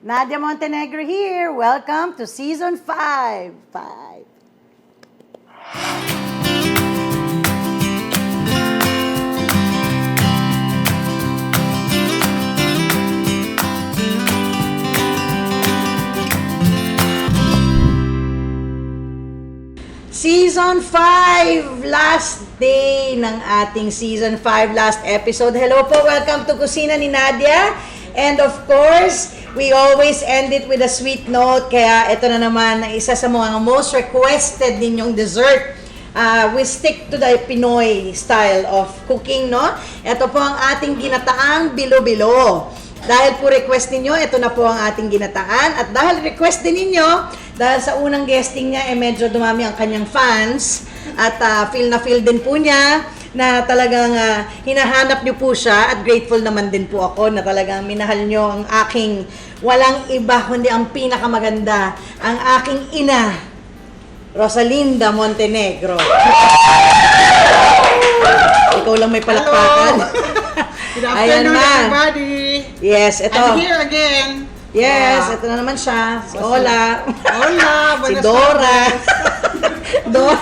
Nadia Montenegro here. Welcome to Season 5. Season 5, last day ng ating Season 5, last episode. Hello po, welcome to Kusina ni Nadia. And of course, we always end it with a sweet note. Kaya ito na naman, isa sa mga most requested ninyong dessert. We stick to the Pinoy style of cooking, no? Ito po ang ating ginataang bilo-bilo. Dahil po request ninyo, ito na po ang ating ginataan. At dahil request din ninyo, dahil sa unang guesting niya, medyo dumami ang kanyang fans. At feel na feel din po niya na talagang hinahanap niyo po siya. At grateful naman din po ako na talagang minahal niyo ang aking walang iba kundi ang pinakamaganda. Ang aking ina, Rosalinda Montenegro. Ikaw lang may palakpakan. Good afternoon, everybody. Yes, ito. I'm here again. Yes, ito na naman siya. Si Ola. Hola, Si Dora. Dora.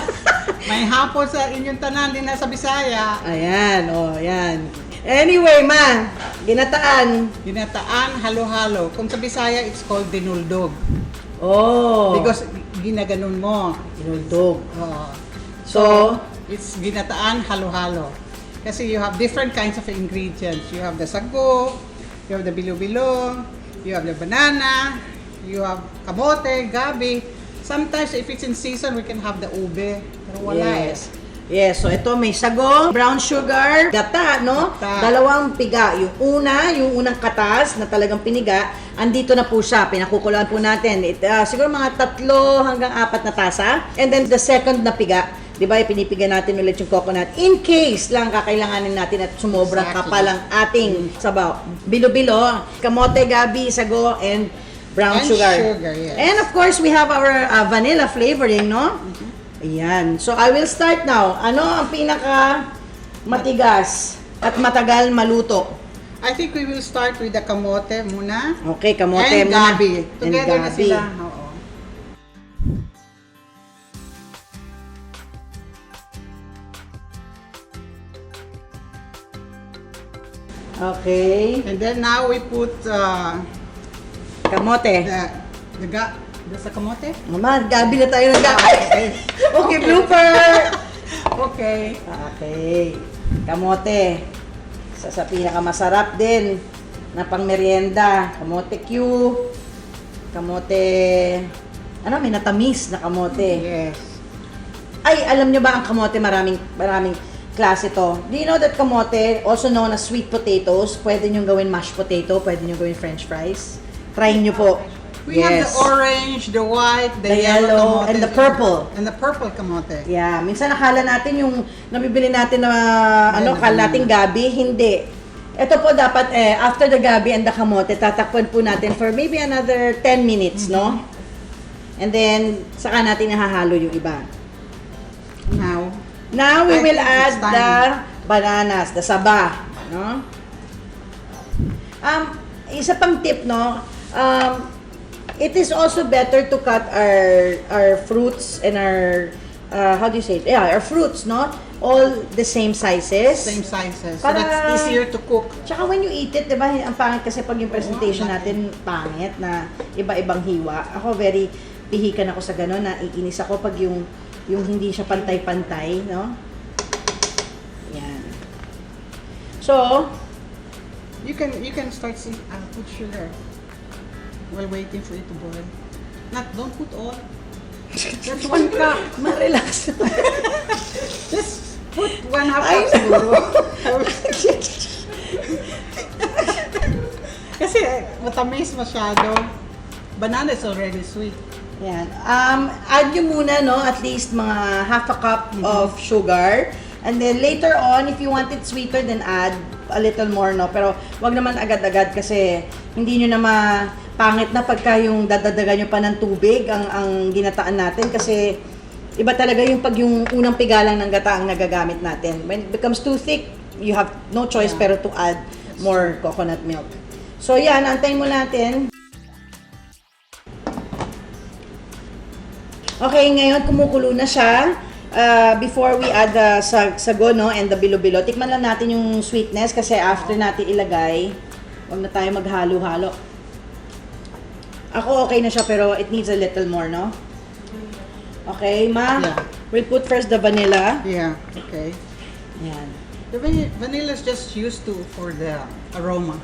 May hapon sa inyong tanan din na sa Bisaya. Ayan, ayan. Anyway, ma, ginataan. Ginataan, halo-halo. Kung sa Bisaya, it's called dinuldog. Oh. Because ginaganon mo. Dinuldog. Oo. So, it's ginataan, halo-halo. Kasi you have different kinds of ingredients. You have the sago, you have the bilo-bilo, you have the banana, you have kamote, gabi. Sometimes if it's in season, we can have the ube. Pero wala yes. Yes, so ito may sago, brown sugar, gata, no? Gata. Dalawang piga. Yung unang katas na talagang piniga, andito na po siya. Pinakukuluan po natin. Siguro mga 3 hanggang 4 na tasa. And then the second na piga, di ba, pinipiga natin ulit yung coconut. In case lang kakailanganin natin at sumobrang kapal ang ating sabaw. Bilo-bilo, kamote, gabi, sago, and brown sugar. Yes. And of course, we have our vanilla flavoring, no? Ayan. So, I will start now. Ano ang pinaka matigas at matagal maluto? I think we will start with the kamote muna. Okay, kamote And muna. gabi. Together na sila. Oo. Okay. And then now we put Kamote. the sa kamote. Mama, gabi na tayo ng gabi. Okay. Okay, blooper. Okay. Okay. Kamote. Sa pinakamasarap din na pang merienda. Kamote Q. Kamote... Ano, may natamis na kamote. Yes. Ay, alam nyo ba ang kamote? Maraming klase to. Do you know that kamote, also known as sweet potatoes, pwede nyo gawin mashed potato, pwede nyo gawin french fries? Try nyo po. We have the orange, the white, the yellow, kamote, and the purple. And the purple kamote. Yeah, minsan nakala natin yung nabibili natin na kala natin gabi, hindi. Ito po dapat after the gabi and the kamote, tatakpan po natin for maybe another 10 minutes, no? And then saka natin nahahalo yung iba. Now we will add the bananas, the saba, no? Isa pang tip, no? It is also better to cut our fruits and our how do you say it? Yeah, our fruits, no? All the same sizes. Same sizes. So Para- that's easier to cook. Tsaka when you eat it, di ba, ang pangit kasi pag yung presentation natin pangit na iba-ibang hiwa. Ako very pihikan ako sa gano'n, na iinis ako pag yung hindi siya pantay-pantay, no? Yan. So, You can start seeing put sugar while waiting for it to boil. Don't put all. That's 1 cup. ma-relax. Just put 1/2 I cup siguro. Kasi matamis masyado. Banana is already sweet. Yan. Add nyo muna, no, at least mga half a cup of sugar. And then later on, if you want it sweeter, then add a little more, no? Pero wag naman agad-agad kasi hindi nyo na mapangit na pagka yung dadadagan nyo pa ng tubig ang ginataan natin kasi iba talaga yung pag yung unang pigalang ng gata ang nagagamit natin. When it becomes too thick, you have no choice pero to add more coconut milk. So yan, antayin mo natin. Okay, ngayon kumukulo na siya. Before we add the sago, no, and the bilo-bilo, tikman lang natin yung sweetness kasi after natin ilagay, huwag na tayo maghalo-halo. Ako okay na siya pero it needs a little more, no? Okay, ma? Yeah. We'll put first the vanilla. Yeah, okay. Yan. The vanilla is just used to for the aroma.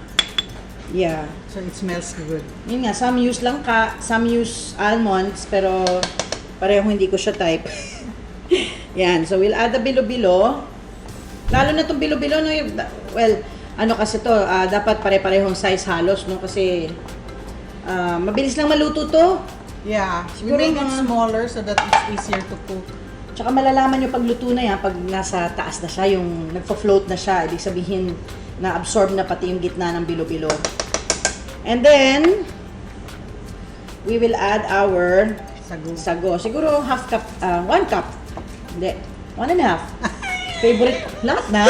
Yeah. So it smells good. Yun nga, some use langka, some use almonds, pero pareho hindi ko siya type. Yan, so we'll add the bilo-bilo. Lalo na itong bilo-bilo, no, well, ano kasi to, dapat pare-parehong size halos, no, kasi mabilis lang maluto to. Yeah, we Siguro make it mga- smaller so that it's easier to cook. Tsaka malalaman yung pagluto na yan, pag nasa taas na siya, yung nagpa-float na siya, ibig sabihin, na-absorb na pati yung gitna ng bilo-bilo. And then, we will add our Sago. sago. Siguro half cup, 1 cup. Hindi, 1.5. Favorite, lahat na.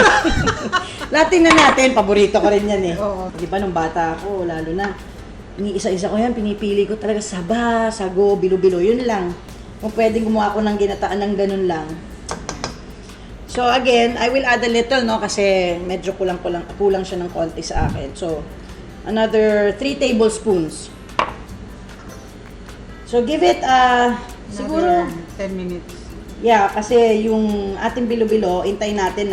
Lahat na natin, paborito ko rin yan eh. Oo. Di ba nung bata ako, lalo na, iniisa-isa ko yan, pinipili ko talaga saba, sago, bilo-bilo, yun lang. Kung pwedeng gumawa ko ng ginataan ng ganun lang. So again, I will add a little, no, kasi medyo kulang siya ng konti sa akin. So, another 3 tablespoons. So give it, siguro, Another 10 minutes. yeah, kasi yung ating bilo-bilo, intay natin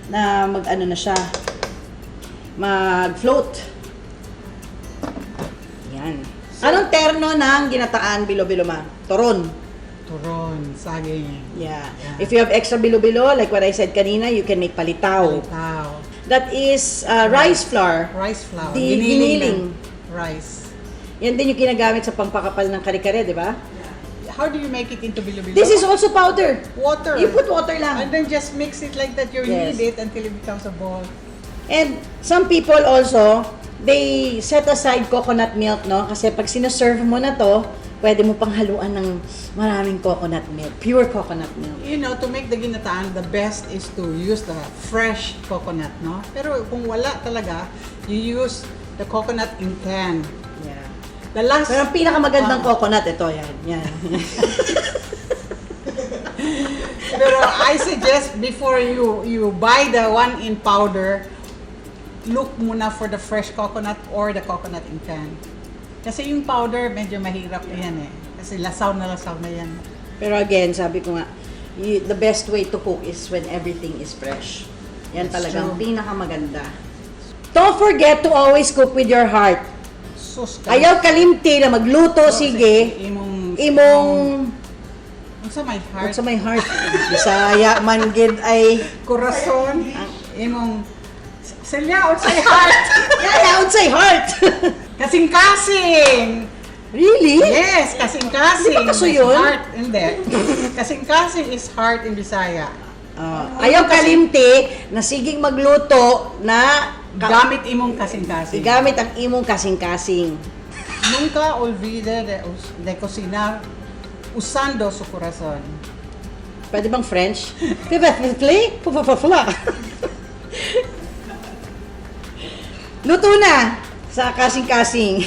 na mag-ano na siya, mag-float. Yan. Anong terno ng ginataan bilo-bilo, ma? Toron. Turon, saging. Yeah. Yeah. If you have extra bilo-bilo, like what I said kanina, you can make palitaw. Palitaw. That is rice flour. Rice flour. Giniling. na rice. Yan din yung ginagamit sa pampakapal ng kare-kare, di ba? How do you make it into bilo-bilo? This is also powder. water. You put water lang. And then just mix it like that. You Yes. knead it until it becomes a ball. And some people also, they set aside coconut milk, no? Kasi pag sinaserve mo na to, pwede mo pang haluan ng maraming coconut milk. Pure coconut milk. You know, to make the ginataan, the best is to use the fresh coconut, no? Pero kung wala talaga, you use the coconut in can. Yeah. The last... Pero ang pinakamagandang coconut, ito, yan. Yan. Pero I suggest before you buy the one in powder, look muna for the fresh coconut or the coconut in can. Kasi yung powder, medyo mahirap yan eh. Kasi lasaw na yan. Pero again, sabi ko nga, the best way to cook is when everything is fresh. Yan That's talagang true. pinakamaganda. Don't forget to always cook with your heart. Sus, Ayaw kalimti na magluto, sige. Imong Sa my heart. sa my heart. Bisaya man gid ay Corazon. Imong selyaot sa heart. yayaon say heart. Kasing-kasing. Really? Yes, kasing-kasing. Di ba kaso Is yun? Heart. Hindi. Kasing-kasing is heart in Bisaya. Ayaw kalimti na siging magluto na Gamit imong kasing-kasing. gamit ang imong kasing-kasing. Nunca olvide de cocinar usando su corazón. Pwede bang French? Play? Pufafafla. Luto na sa kasing-kasing.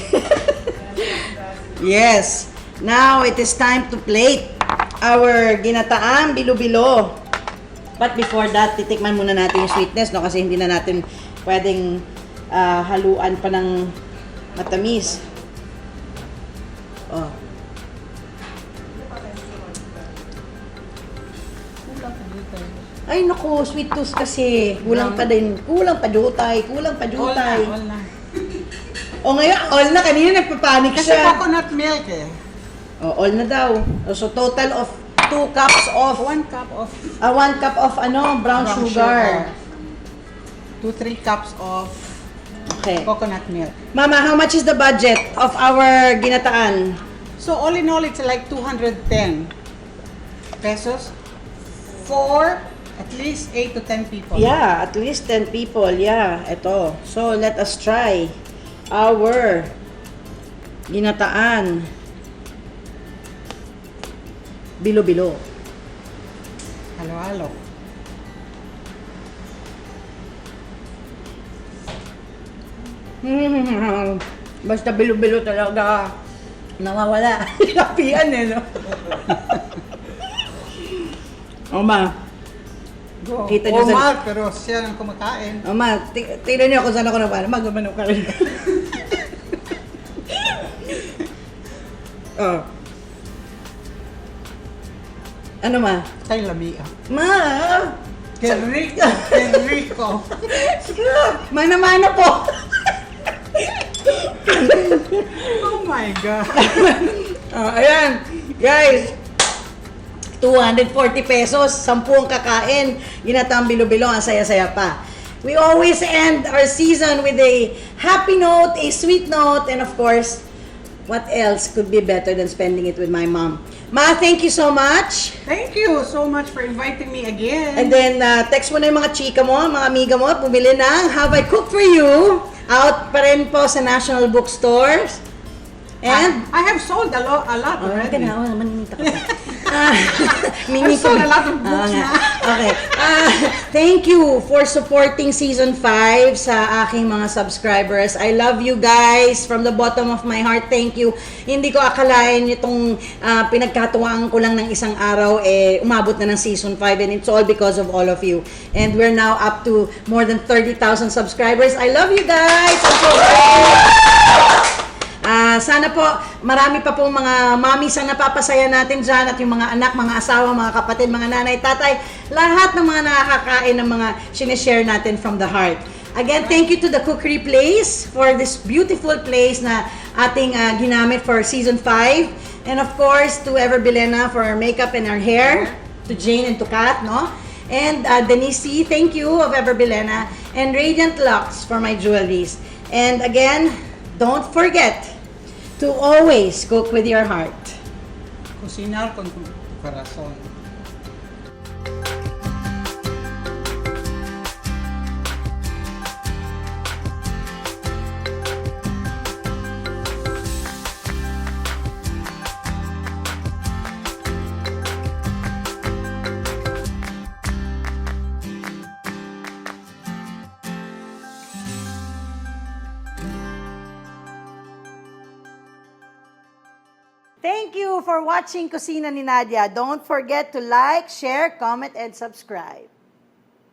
Yes. Now it is time to plate our ginataang bilo-bilo. But before that, titikman muna natin yung sweetness, no? Kasi hindi na natin pwedeng haluan pa ng matamis. Oh. Ay naku, sweet tooth kasi. Kulang pa din. Kulang pa jutay. All na. O ngayon, all na. Kanina nagpapanik Kasi siya. coconut milk eh. O, all na daw. So, total of 2 cups of, 1 cup of 1 cup of brown sugar. 2-3 cups of Okay. coconut milk. Mama, how much is the budget of our ginataan? So all in all, it's like 210 pesos for at least 8 to 10 people. Yeah, at least 10 people. Yeah, ito. So, let us try our ginataan. Bilo-bilo. Halo-halo. Basta bilo-bilo talaga. Nawawala. Lapian eh, no? O ma, Go. Kita niyo Omar, pero siya ang kumakain. o ma, tingnan niyo kung saan ako napala. Magamanok ka rin. Oh. Ano ma? Kay Lamia. Ma! Enrico. Mana-mana po! Oh my God. Ayan, guys. 240 pesos, 10 ang kakain. Ginatang bilo-bilo, ang saya-saya pa. We always end our season with a happy note, a sweet note, and of course, what else could be better than spending it with my mom? Ma, thank you so much. Thank you so much for inviting me again. And then, text mo na yung mga chika mo, mga amiga mo, bumili ng Have I Cooked For You? Out pa rin po sa National Bookstores. And, I have sold a lot oh, already. ka na, maninita ka pa. I've sold a lot of books na. Okay. Thank you for supporting Season 5 sa aking mga subscribers. I love you guys from the bottom of my heart. Thank you. Hindi ko akalain itong pinagkatuwaan ko lang ng isang araw, umabot na ng Season 5, and it's all because of all of you. And we're now up to more than 30,000 subscribers. I love you guys. I'm so grateful. Sana po marami pa pong mga mommies ang napapasaya natin dyan, at yung mga anak, mga asawa, mga kapatid, mga nanay, tatay, lahat ng mga nakakain ng mga sinishare natin from the heart. Again, thank you to the Cookery Place for this beautiful place na ating ginamit for Season 5. And of course, to Ever Bilena for our makeup and our hair. To Jane and to Kat, no? And Denise, thank you of Ever Bilena. And Radiant Lux for my jewelries. And again, don't forget to always cook with your heart. Cocinar con corazón. Thank you for watching Kusina ni Nadia. Don't forget to like, share, comment, and subscribe.